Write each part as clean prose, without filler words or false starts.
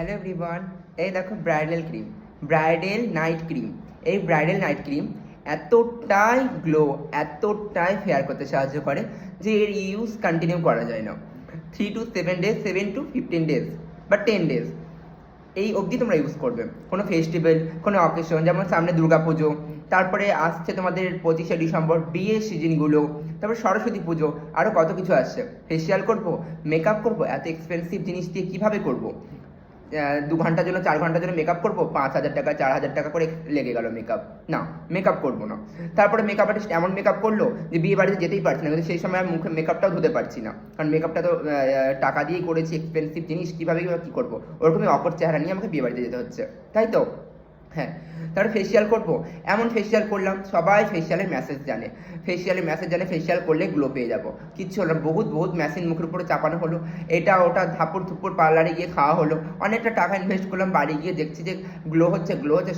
Hello everyone, এই দেখো bridal cream, bridal night cream. এই ব্রাইডাল নাইট ক্রিম এতটাই গ্লো, এতটাই ফেয়ার করতে সাহায্য করে যে এর ইউজ কন্টিনিউ করা যায় না। 3 to 7 ডেজ, 7 to 15 ডেজ বা 10 ডেজ এই অবধি তোমরা ইউজ করবে। কোনো ফেস্টিভ্যাল, কোনো অকেশন, যেমন সামনে দুর্গাপুজো, তারপরে আসছে তোমাদের 25শে ডিসেম্বর, বিয়ের সিজনগুলো, তারপর সরস্বতী পুজো, আরও কত কিছু আসছে। ফেসিয়াল করবো, মেকআপ করবো, এত এক্সপেন্সিভ জিনিস দিয়ে কীভাবে করবো? 2 ঘন্টার জন্য, 4 ঘন্টার জন্য মেকআপ করবো, 5,000 টাকা 4,000 টাকা করে লেগে গেল মেকআপ। না, মেকআপ করবো না। তারপরে মেকআপ আর্টিস্ট এমন মেকআপ করলো যে বিয়ে বাড়িতে যেতেই পারছি না, কিন্তু সেই সময় মুখে মেকআপটাও ধুতে পারছি না, কারণ মেকআপটা তো টাকা দিয়েই করেছি, এক্সপেন্সিভ জিনিস, কীভাবে কী করবো? ওরকমই অকট চেহারা নিয়ে আমাকে বিয়ে বাড়িতে যেতে হচ্ছে, তাই তো? হ্যাঁ। তারপরে ফেসিয়াল করবো, এমন ফেসিয়াল করলাম, সবাই ফেসিয়ালের মেসেজ জানে, ফেসিয়াল করলে গ্লো পেয়ে যাবো। কিচ্ছু হলো না, বহুত বহুত মেশিন মুখের উপরে চাপানো হলো, এটা ওটা ধাপুর থুপুর পার্লারে গিয়ে খাওয়া হলো, অনেকটা টাকা ইনভেস্ট করলাম, বাড়ি গিয়ে দেখছি যে গ্লো হচ্ছে,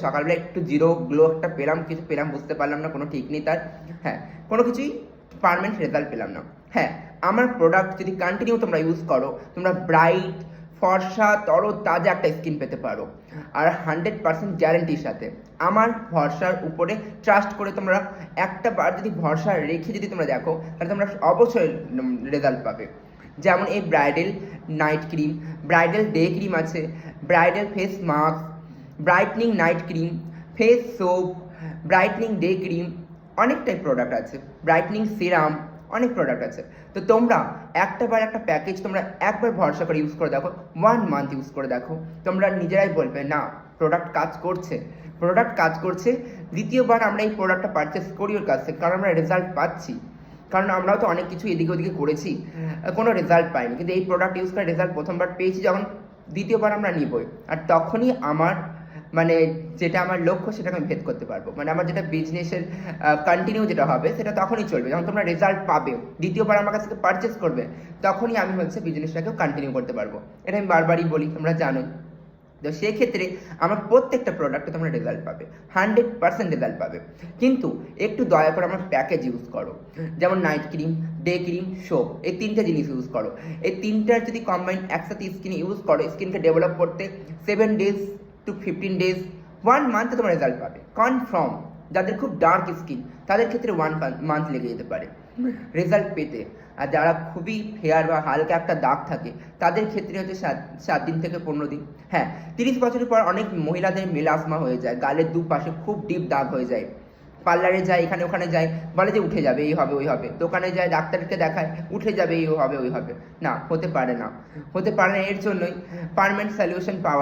সকালবেলা একটু জিরো গ্লো একটা পেলাম, কিছু পেলাম বুঝতে পারলাম না, কোনো ঠিক নেই তার। হ্যাঁ, কোনো কিছুই পারমানেন্ট রেজাল্ট পেলাম না। হ্যাঁ, আমার প্রোডাক্ট যদি কন্টিনিউ তোমরা ইউজ করো, তোমরা ব্রাইট, ফর্সা, তাজা একটা স্কিন পেতে পারো, আর 100% গ্যারেন্টির সাথে। আমার ভরসার উপরে ট্রাস্ট করে তোমরা একটা বার যদি ভরসা রেখে যদি তোমরা দেখো, তাহলে তোমরা অবশ্যই রেজাল্ট পাবে। যেমন এই bridal night cream, bridal day cream আছে, bridal face mask, brightening night cream, face soap, brightening day cream, অনেকটাই প্রোডাক্ট আছে, ব্রাইটনিং সিরাম, অনেক প্রোডাক্ট আছে। তো তোমরা একটা প্যাকেজ তোমরা একবার ভরসা করে ইউজ করে দেখো, 1 মান্থ ইউজ করে দেখো, তোমরা নিজেরাই বলবে না প্রোডাক্ট কাজ করছে। দ্বিতীয়বার আমরা এই প্রোডাক্টটা পারচেস করি ওর কাছ থেকে, কারণ আমরা রেজাল্ট পাচ্ছি, কারণ আমরাও তো অনেক কিছু এদিকে ওদিকে করেছি, কোনো রেজাল্ট পাইনি, কিন্তু এই প্রোডাক্ট ইউজ করে রেজাল্ট প্রথমবার পেয়েছি যখন, দ্বিতীয়বার আমরা নিবই। আর তখনই আমার যেটা আমার লক্ষ্য সেটাকে আমি ভেদ করতে পারবো, আমার যেটা বিজনেসের কন্টিনিউ যেটা হবে সেটা তখনই চলবে যখন তোমরা রেজাল্ট পাবে, দ্বিতীয়বার আমার কাছ থেকে পারচেস করবে, তখনই আমি বিজনেসটাকেও কন্টিনিউ করতে পারবো। এটা আমি বারবারই বলি, তোমরা জানো। তো সেক্ষেত্রে আমার প্রত্যেকটা প্রোডাক্টে তোমরা রেজাল্ট পাবে, 100% রেজাল্ট পাবে, কিন্তু একটু দয়া করে আমার প্যাকেজ ইউজ করো। যেমন night cream, day cream, soap, এই 3টে জিনিস ইউজ করো। এই 3টার যদি কম্বাইন একসাথে স্কিনে ইউজ করো, স্কিনকে ডেভেলপ করতে 7 days to 15 days, 1 মান্থে তোমার রেজাল্ট পাবে কনফার্ম। যাদের খুব ডার্ক স্কিন তাদের ক্ষেত্রে 1 মান্থ লেগে যেতে পারে রেজাল্ট পেতে, আর যারা খুবই ফেয়ার বা হালকা একটা দাগ থাকে তাদের ক্ষেত্রে হচ্ছে 7 দিন থেকে 15 দিন। হ্যাঁ, 30 বছরের পর অনেক মহিলাদের মেলাসমা হয়ে যায়, গালের দুপাশে খুব ডিপ দাগ হয়ে যায়, পার্লারে যায়, এখানে ওখানে যায়, বলে যে উঠে যাবে, এই হবে ওই হবে, দোকানে যায়, ডাক্তারকে দেখায়, উঠে যাবে, এই হবে ওই হবে। না, হতে পারে না। এর জন্যই পার্মানেন্ট সলিউশন পাওয়া